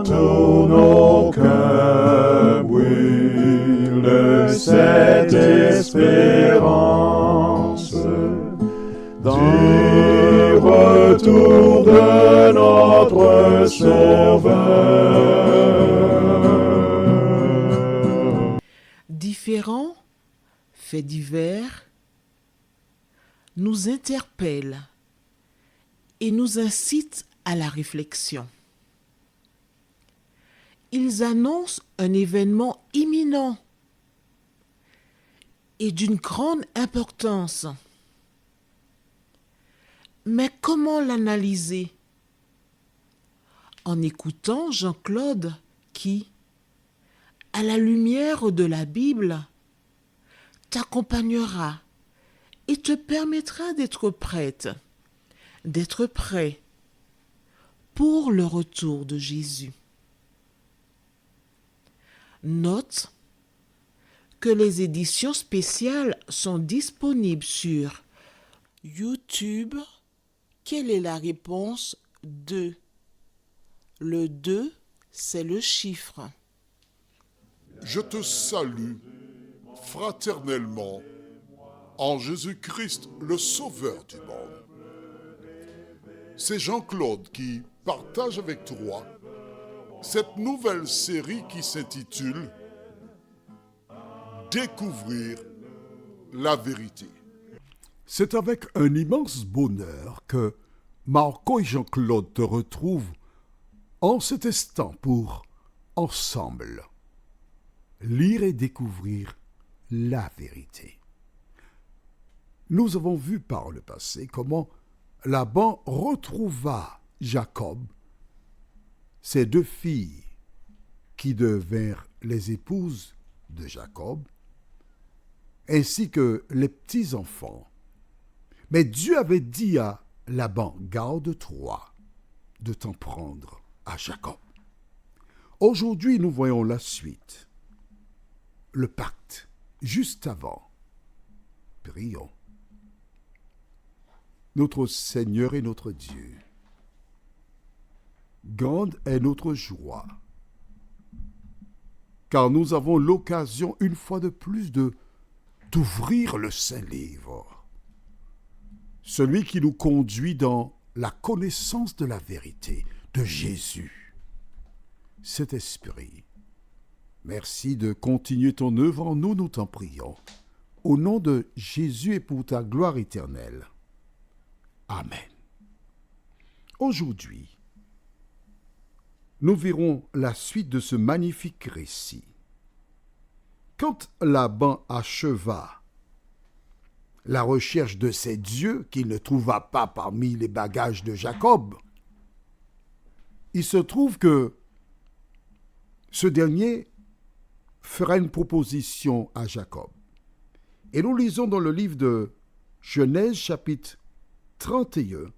tous nos cœurs brûle cette espérance du retour de notre Sauveur. Différents faits divers nous interpellent et nous incitent à la réflexion. Ils annoncent un événement imminent et d'une grande importance. Mais comment l'analyser? En écoutant Jean-Claude qui, à la lumière de la Bible, t'accompagnera et te permettra d'être prête, d'être prêt pour le retour de Jésus. Note que les éditions spéciales sont disponibles sur YouTube. Quelle est la réponse 2? Le 2, c'est le chiffre. Je te salue fraternellement en Jésus-Christ, le Sauveur du monde. C'est Jean-Claude qui partage avec toi cette nouvelle série qui s'intitule « Découvrir la vérité ». C'est avec un immense bonheur que Marco et Jean-Claude te retrouvent en cet instant pour, ensemble, lire et découvrir la vérité. Nous avons vu par le passé comment Laban retrouva Jacob, ses deux filles qui devinrent les épouses de Jacob, ainsi que les petits-enfants. Mais Dieu avait dit à Laban, garde-toi de t'en prendre à Jacob. Aujourd'hui, nous voyons la suite, le pacte, juste avant. Prions. Notre Seigneur et notre Dieu, grande est notre joie, car nous avons l'occasion une fois de plus d'ouvrir le Saint-Livre, celui qui nous conduit dans la connaissance de la vérité, de Jésus. Saint-Esprit, merci de continuer ton œuvre en nous, nous t'en prions. Au nom de Jésus et pour ta gloire éternelle. Amen. Aujourd'hui, nous verrons la suite de ce magnifique récit. Quand Laban acheva la recherche de ses dieux qu'il ne trouva pas parmi les bagages de Jacob, il se trouve que ce dernier fera une proposition à Jacob. Et nous lisons dans le livre de Genèse chapitre 31,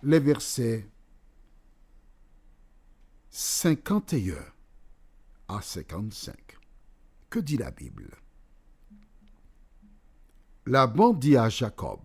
les versets 51 à 55. Que dit la Bible? Laban dit à Jacob,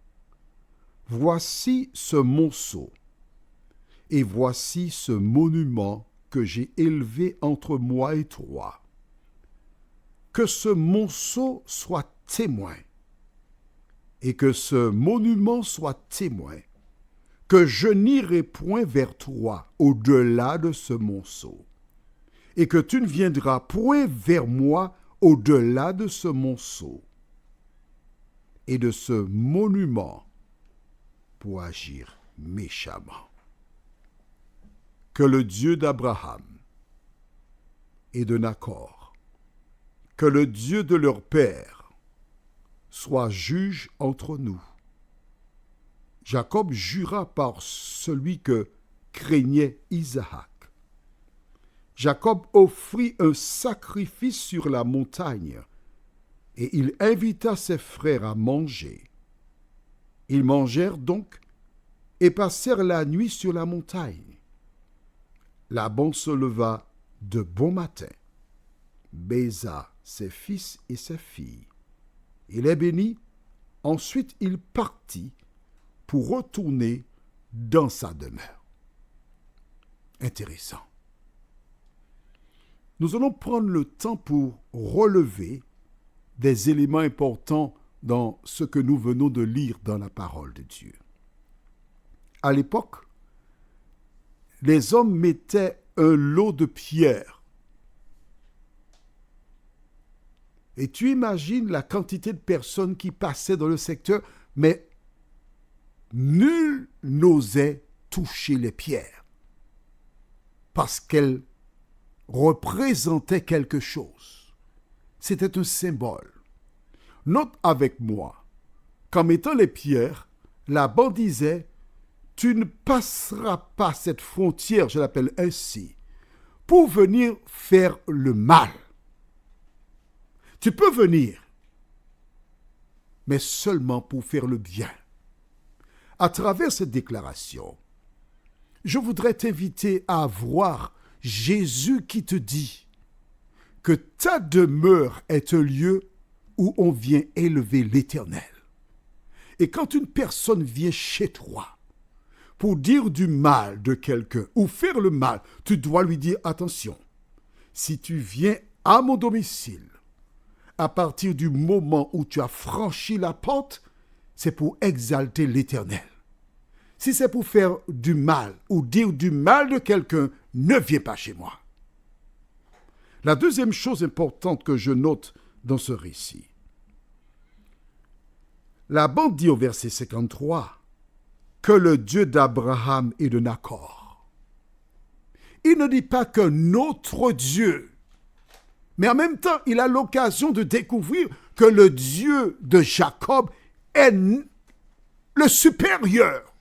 « Voici ce monceau, et voici ce monument que j'ai élevé entre moi et toi. Que ce monceau soit témoin, et que ce monument soit témoin, que je n'irai point vers toi au-delà de ce monceau, et que tu ne viendras point vers moi au-delà de ce monceau et de ce monument pour agir méchamment. Que le Dieu d'Abraham et de Nacor, que le Dieu de leur père, soit juge entre nous. » Jacob jura par celui que craignait Isaac. Jacob offrit un sacrifice sur la montagne, et il invita ses frères à manger. Ils mangèrent donc et passèrent la nuit sur la montagne. Laban se leva de bon matin, baisa ses fils et ses filles. Il les bénit, ensuite il partit pour retourner dans sa demeure. Intéressant. Nous allons prendre le temps pour relever des éléments importants dans ce que nous venons de lire dans la parole de Dieu. À l'époque, les hommes mettaient un lot de pierres. Et tu imagines la quantité de personnes qui passaient dans le secteur, mais nul n'osait toucher les pierres parce qu'elles représentaient quelque chose. C'était un symbole. Note avec moi qu'en mettant les pierres, Laban disait « Tu ne passeras pas cette frontière, je l'appelle ainsi, pour venir faire le mal. Tu peux venir, mais seulement pour faire le bien. » À travers cette déclaration, je voudrais t'inviter à voir Jésus qui te dit que ta demeure est un lieu où on vient élever l'Éternel. Et quand une personne vient chez toi pour dire du mal de quelqu'un ou faire le mal, tu dois lui dire attention, si tu viens à mon domicile, à partir du moment où tu as franchi la porte, c'est pour exalter l'Éternel. Si c'est pour faire du mal ou dire du mal de quelqu'un, ne viens pas chez moi. La deuxième chose importante que je note dans ce récit, Laban dit au verset 53 que le Dieu d'Abraham et de Nacor. Il ne dit pas qu'un autre Dieu, mais en même temps, il a l'occasion de découvrir que le Dieu de Jacob est le supérieur.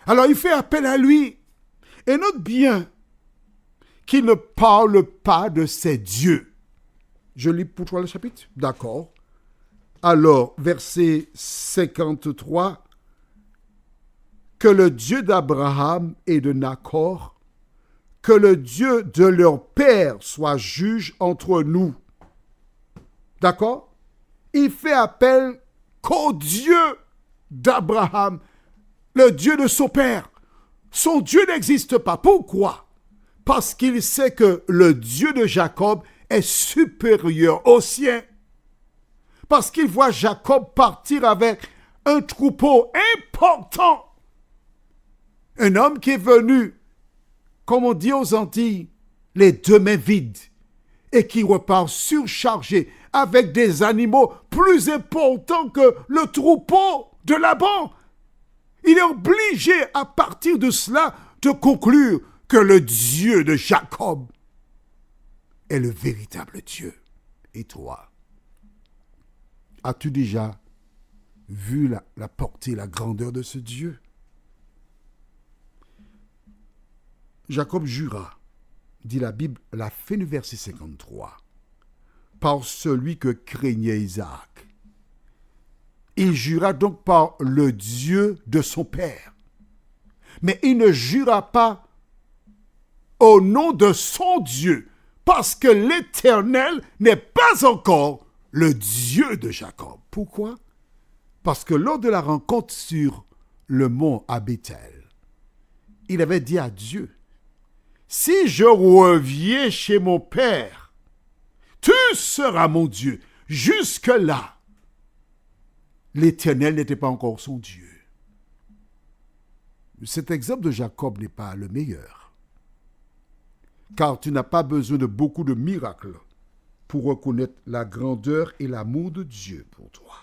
Alors il fait appel à lui. Et note bien qu'il ne parle pas de ses dieux. Je lis pour toi le chapitre. D'accord. Alors, verset 53, que le Dieu d'Abraham et de Nacor, que le Dieu de leur père soit juge entre nous. D'accord? Il fait appel qu'au Dieu d'Abraham, le Dieu de son père. Son Dieu n'existe pas. Pourquoi? Parce qu'il sait que le Dieu de Jacob est supérieur au sien. Parce qu'il voit Jacob partir avec un troupeau important. Un homme qui est venu, comme on dit aux Antilles, les deux mains vides, et qui repart surchargé avec des animaux plus importants que le troupeau de Laban. Il est obligé, à partir de cela, de conclure que le Dieu de Jacob est le véritable Dieu. Et toi, as-tu déjà vu la portée, la grandeur de ce Dieu? Jacob jura, dit la Bible, à la fin du verset 53, par celui que craignait Isaac. Il jura donc par le Dieu de son père. Mais il ne jura pas au nom de son Dieu, parce que l'Éternel n'est pas encore le Dieu de Jacob. Pourquoi? Parce que lors de la rencontre sur le mont à Béthel, il avait dit à Dieu, « Si je reviens chez mon père, tu seras mon Dieu. » Jusque-là, l'Éternel n'était pas encore son Dieu. Cet exemple de Jacob n'est pas le meilleur. Car tu n'as pas besoin de beaucoup de miracles pour reconnaître la grandeur et l'amour de Dieu pour toi.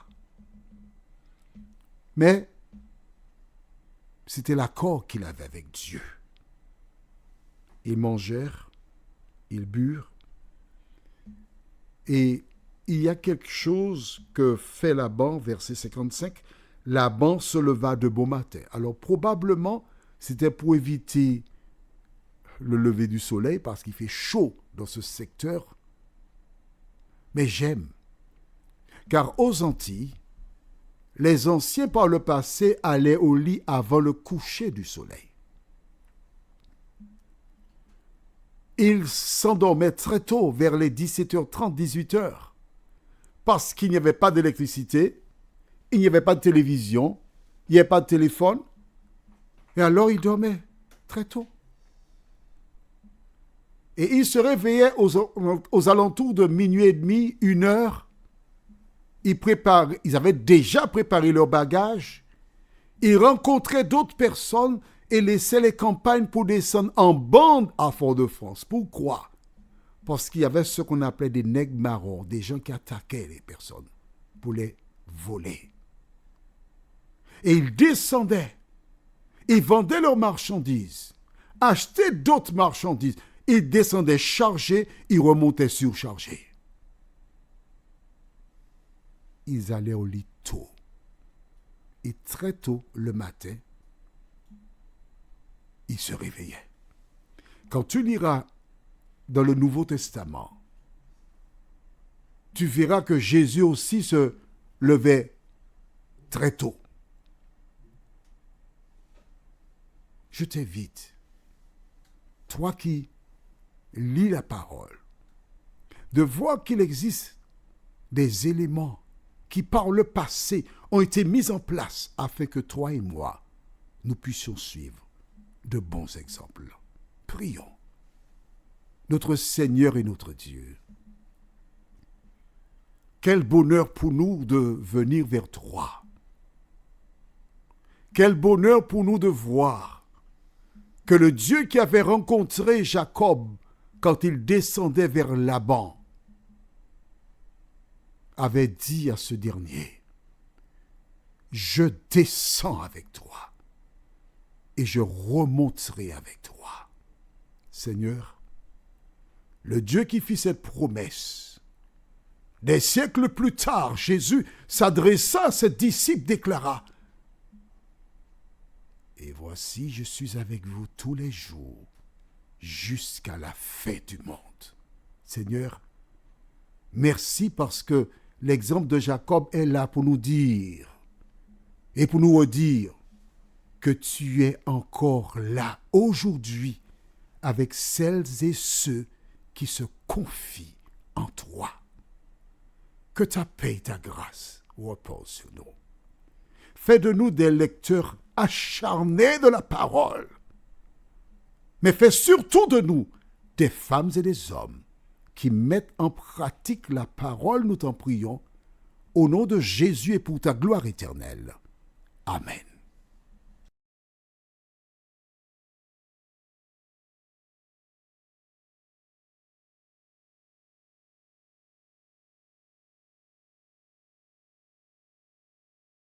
Mais c'était l'accord qu'il avait avec Dieu. Ils mangèrent, ils burent, et il y a quelque chose que fait Laban, verset 55, Laban se leva de bon matin. Alors probablement, c'était pour éviter le lever du soleil, parce qu'il fait chaud dans ce secteur. Mais j'aime, car aux Antilles, les anciens par le passé allaient au lit avant le coucher du soleil. Ils s'endormaient très tôt, vers les 17h30, 18h, parce qu'il n'y avait pas d'électricité, il n'y avait pas de télévision, il n'y avait pas de téléphone. Et alors il dormait très tôt. Et il se réveillait aux alentours de minuit et demi, 1 heure. Ils avaient déjà préparé leur bagage. Ils rencontraient d'autres personnes et laissaient les campagnes pour descendre en bande à Fort-de-France. Pourquoi? Parce qu'il y avait ce qu'on appelait des nègres marrons, des gens qui attaquaient les personnes pour les voler. Et ils descendaient, ils vendaient leurs marchandises, achetaient d'autres marchandises. Ils descendaient chargés, ils remontaient surchargés. Ils allaient au lit tôt. Et très tôt le matin, ils se réveillaient. Quand tu liras dans le Nouveau Testament, tu verras que Jésus aussi se levait très tôt. Je t'invite, toi qui lis la parole, de voir qu'il existe des éléments qui par le passé ont été mis en place afin que toi et moi, nous puissions suivre de bons exemples. Prions. Notre Seigneur et notre Dieu, quel bonheur pour nous de venir vers toi. Quel bonheur pour nous de voir que le Dieu qui avait rencontré Jacob quand il descendait vers Laban avait dit à ce dernier, « Je descends avec toi et je remonterai avec toi. » Seigneur, le Dieu qui fit cette promesse, des siècles plus tard, Jésus s'adressa à ses disciples, déclara, « Et voici, je suis avec vous tous les jours jusqu'à la fin du monde. » Seigneur, merci parce que l'exemple de Jacob est là pour nous dire et pour nous redire que tu es encore là aujourd'hui avec celles et ceux qui se confient en toi. Que ta paix et ta grâce reposent sur nous. Fais de nous des lecteurs acharnés de la parole, mais fais surtout de nous des femmes et des hommes qui mettent en pratique la parole, nous t'en prions, au nom de Jésus et pour ta gloire éternelle. Amen.